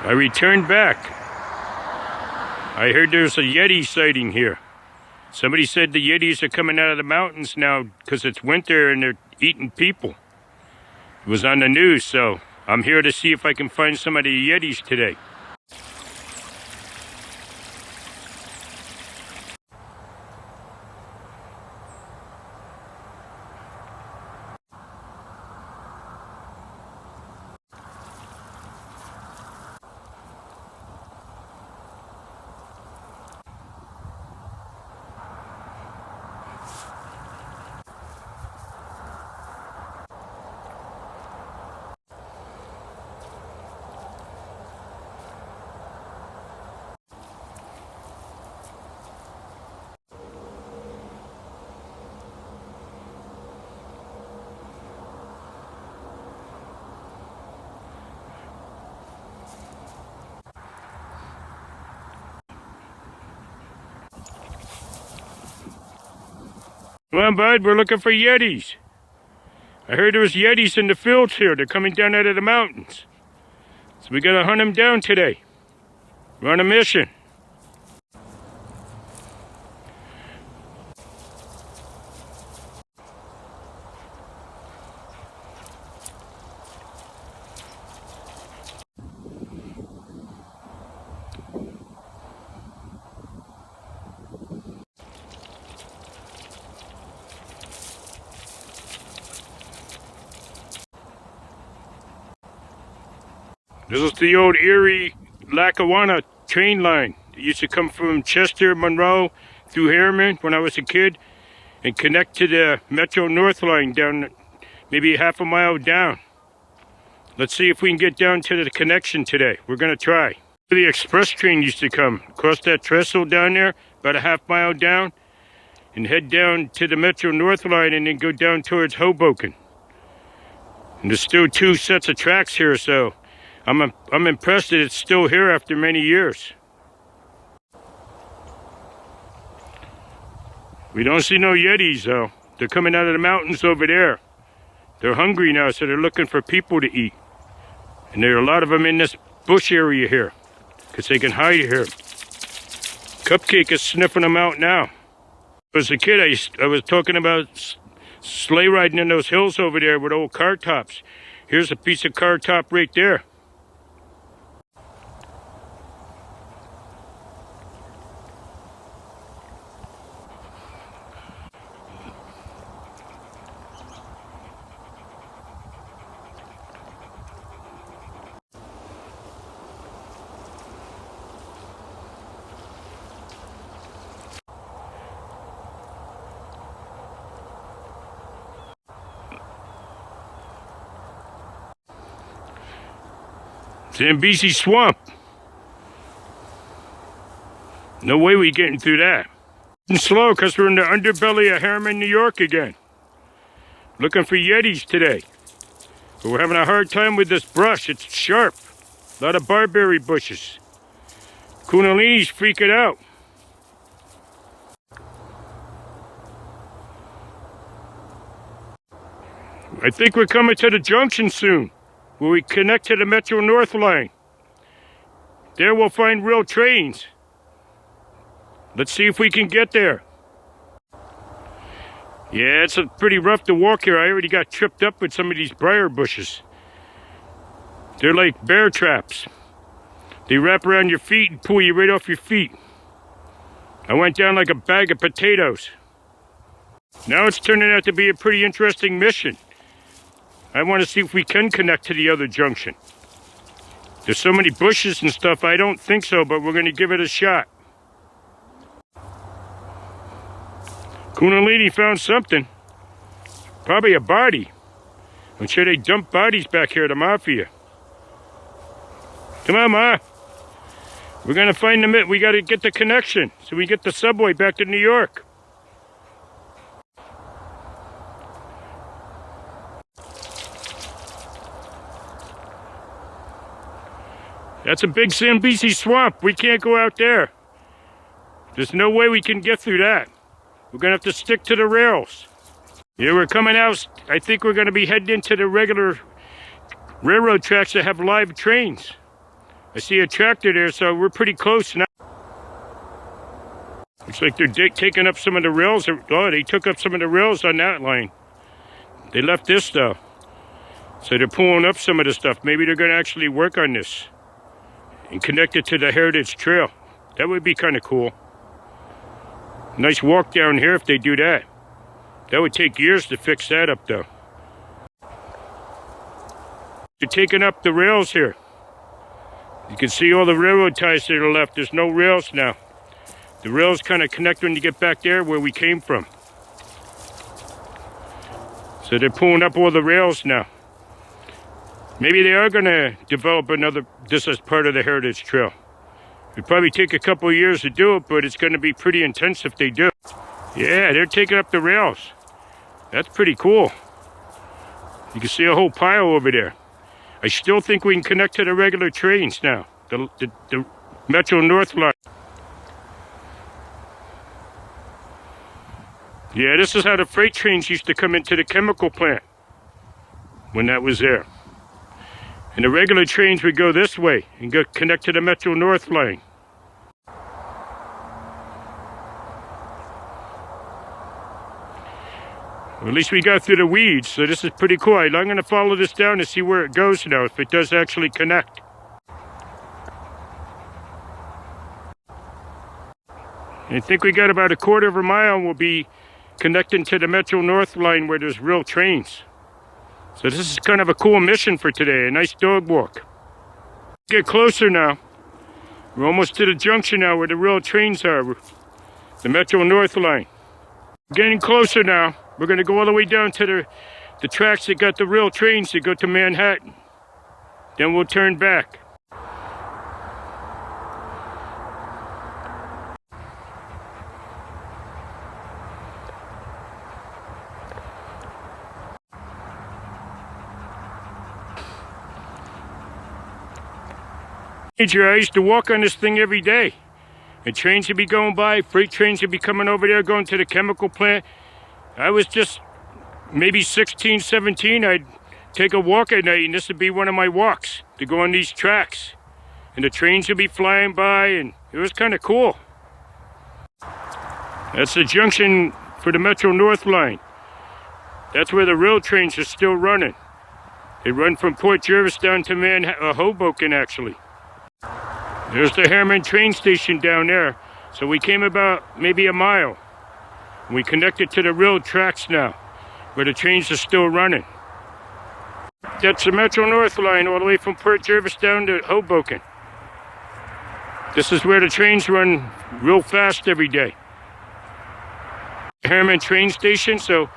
I returned back. I heard there's a Yeti sighting here. Somebody said the Yetis are coming out of the mountains now because it's winter and they're eating people. It was on the news, so I'm here to see if I can find some of the Yetis today. Come on, bud, we're looking for Yetis. I heard there was Yetis in the fields here. They're coming down out of the mountains. So we gotta hunt them down today. We're on a mission. This is the old Erie Lackawanna train line. It used to come from Chester, Monroe, through Harriman when I was a kid, and connect to the Metro North line down maybe half a mile down. Let's see if we can get down to the connection today. We're gonna try. The express train used to come across that trestle down there, about a half mile down, and head down to the Metro North line and then go down towards Hoboken. And there's still two sets of tracks here, so I'm impressed that it's still here after many years. We don't see no Yetis though. They're coming out of the mountains over there. They're hungry now, so they're looking for people to eat. And there are a lot of them in this bush area here, because they can hide here. Cupcake is sniffing them out now. As a kid, I was talking about sleigh riding in those hills over there with old car tops. Here's a piece of car top right there. Zambezi Swamp. No way we getting through that. And slow, because we're in the underbelly of Harriman, NY again. Looking for Yetis today. But we're having a hard time with this brush. It's sharp. A lot of barberry bushes. Kundalini's freaking out. I think we're coming to the junction soon, where we connect to the Metro North line. There we'll find real trains. Let's see if we can get there. Yeah, it's pretty rough to walk here. I already got tripped up with some of these briar bushes. They're like bear traps. They wrap around your feet and pull you right off your feet. I went down like a bag of potatoes. Now it's turning out to be a pretty interesting mission. I want to see if we can connect to the other junction. There's so many bushes and stuff, I don't think so, but we're going to give it a shot. Kundalini found something. Probably a body. I'm sure they dump bodies back here, the mafia. Come on, Ma. We're going to find them. We got to get the connection so we get the subway back to New York. That's a big Zambezi swamp. We can't go out there. There's no way we can get through that. We're going to have to stick to the rails. Yeah, we're coming out. I think we're going to be heading into the regular railroad tracks that have live trains. I see a tractor there, so we're pretty close now. Looks like they're taking up some of the rails. Oh, they took up some of the rails on that line. They left this though. So they're pulling up some of the stuff. Maybe they're going to actually work on this and connect it to the Heritage Trail. That would be kind of cool. Nice walk down here if they do that. That would take years to fix that up though. They're taking up the rails here. You can see all the railroad ties that are left. There's no rails now. The rails kind of connect when you get back there where we came from. So they're pulling up all the rails now. Maybe they are going to develop this as part of the Heritage Trail. It'd probably take a couple of years to do it, but it's going to be pretty intense if they do. Yeah, they're taking up the rails. That's pretty cool. You can see a whole pile over there. I still think we can connect to the regular trains now. The Metro North line. Yeah, this is how the freight trains used to come into the chemical plant when that was there. And the regular trains would go this way and connect to the Metro North line. Well, at least we got through the weeds, so this is pretty cool. I'm going to follow this down to see where it goes now, if it does actually connect. I think we got about a quarter of a mile and we'll be connecting to the Metro North line where there's real trains. So this is kind of a cool mission for today, a nice dog walk. Get closer now. We're almost to the junction now where the real trains are, the Metro North line. Getting closer now. We're going to go all the way down to the tracks that got the real trains that go to Manhattan. Then we'll turn back. I used to walk on this thing every day. And trains would be going by, freight trains would be coming over there, going to the chemical plant. I was just maybe 16, 17. I'd take a walk at night, and this would be one of my walks, to go on these tracks. And the trains would be flying by, and it was kind of cool. That's the junction for the Metro North line. That's where the rail trains are still running. They run from Port Jervis down to Hoboken, actually. There's the Harriman Train Station down there. So we came about maybe a mile. We connected to the rail tracks now, where the trains are still running. That's the Metro North line all the way from Port Jervis down to Hoboken. This is where the trains run real fast every day. Harriman Train Station, so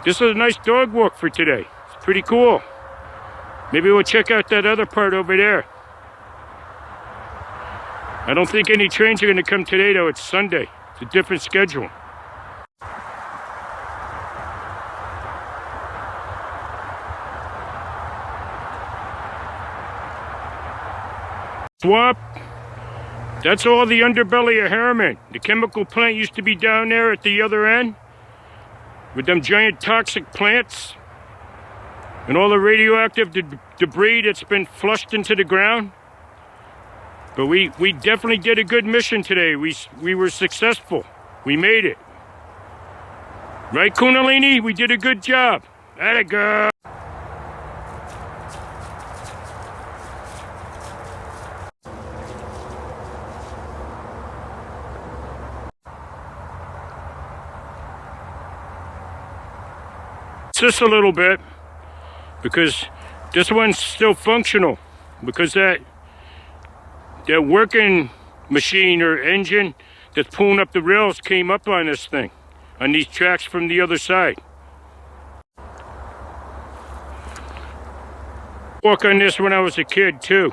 this is a nice dog walk for today. It's pretty cool. Maybe we'll check out that other part over there. I don't think any trains are going to come today, though. It's Sunday. It's a different schedule. Swap. That's all the underbelly of Harriman. The chemical plant used to be down there at the other end with them giant toxic plants and all the radioactive debris that's been flushed into the ground. But we definitely did a good mission today. We were successful. We made it. Right, Kundalini? We did a good job. Atta girl. Just a little bit, because this one's still functional, because that working machine or engine that's pulling up the rails came up on this thing, on these tracks from the other side. Walk on this when I was a kid too.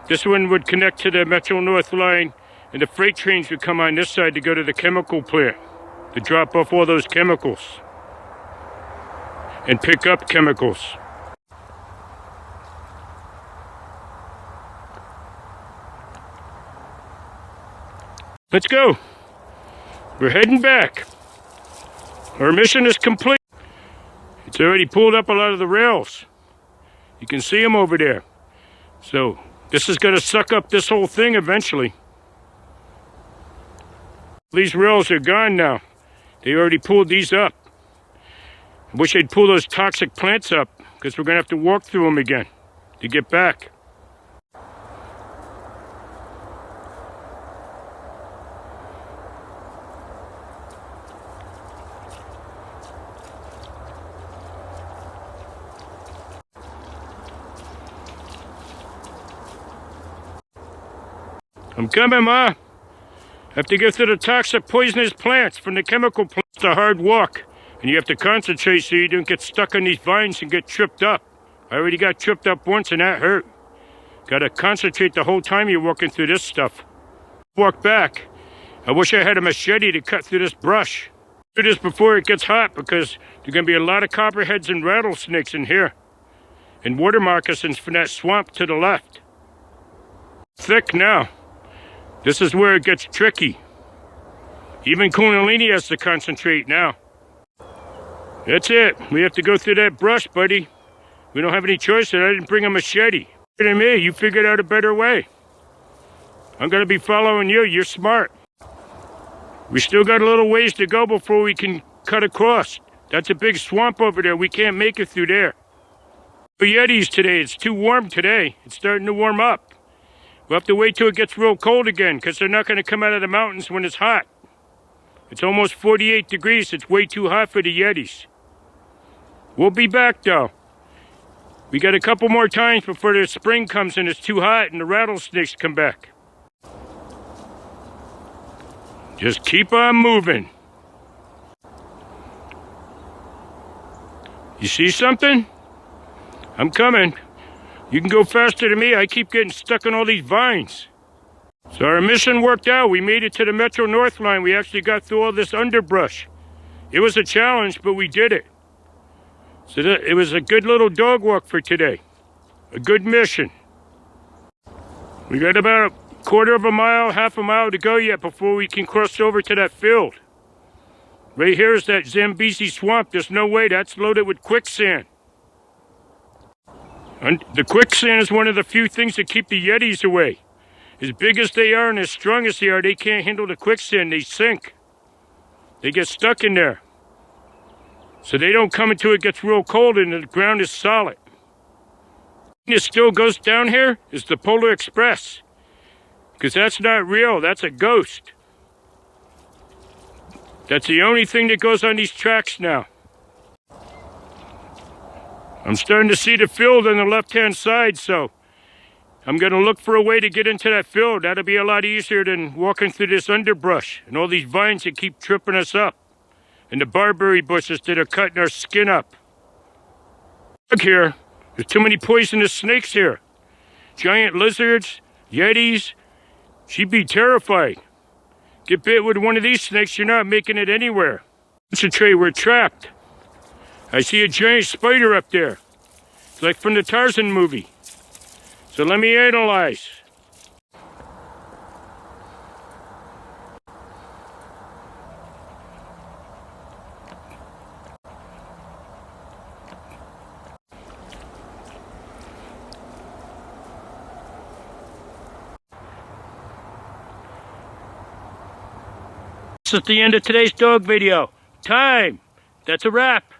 This one would connect to the Metro North line, and the freight trains would come on this side to go to the chemical plant to drop off all those chemicals and pick up chemicals. Let's go. We're heading back. Our mission is complete. It's already pulled up a lot of the rails. You can see them over there. So This is going to suck up this whole thing eventually. These rails are gone now. They already pulled these up. I wish they'd pull those toxic plants up, because we're going to have to walk through them again to get back. I'm coming, Ma. I have to go through the toxic poisonous plants from the chemical plants. It's a hard walk, and you have to concentrate so you don't get stuck on these vines and get tripped up. I already got tripped up once and that hurt. Gotta concentrate the whole time you're walking through this stuff. Walk back. I wish I had a machete to cut through this brush. Do this before it gets hot, because there's gonna be a lot of copperheads and rattlesnakes in here. And water moccasins from that swamp to the left. Thick now. This is where it gets tricky. Even Kundalini has to concentrate now. That's it. We have to go through that brush, buddy. We don't have any choice, and I didn't bring a machete. Look at me. You figured out a better way. I'm going to be following you. You're smart. We still got a little ways to go before we can cut across. That's a big swamp over there. We can't make it through there. No Yetis today. It's too warm today. It's starting to warm up. We'll have to wait till it gets real cold again, because they're not going to come out of the mountains when it's hot. It's almost 48 degrees. It's way too hot for the Yetis. We'll be back, though. We got a couple more times before the spring comes and it's too hot and the rattlesnakes come back. Just keep on moving. You see something? I'm coming. You can go faster than me. I keep getting stuck on all these vines. So our mission worked out. We made it to the Metro North line. We actually got through all this underbrush. It was a challenge, but we did it. So it was a good little dog walk for today. A good mission. We got about a quarter of a mile, half a mile to go yet before we can cross over to that field. Right here is that Zambezi swamp. There's no way. That's loaded with quicksand. And the quicksand is one of the few things that keep the Yetis away. As big as they are and as strong as they are, they can't handle the quicksand. They sink. They get stuck in there. So they don't come until it gets real cold and the ground is solid. It still goes down here is the Polar Express. Because that's not real. That's a ghost. That's the only thing that goes on these tracks now. I'm starting to see the field on the left-hand side, so I'm going to look for a way to get into that field. That'll be a lot easier than walking through this underbrush and all these vines that keep tripping us up. And the barberry bushes that are cutting our skin up. Look here. There's too many poisonous snakes here. Giant lizards, Yetis. She'd be terrified. Get bit with one of these snakes, you're not making it anywhere. Concentrate, we're trapped. I see a giant spider up there. It's like from the Tarzan movie. So let me analyze. That's the end of today's dog video. Time. That's a wrap.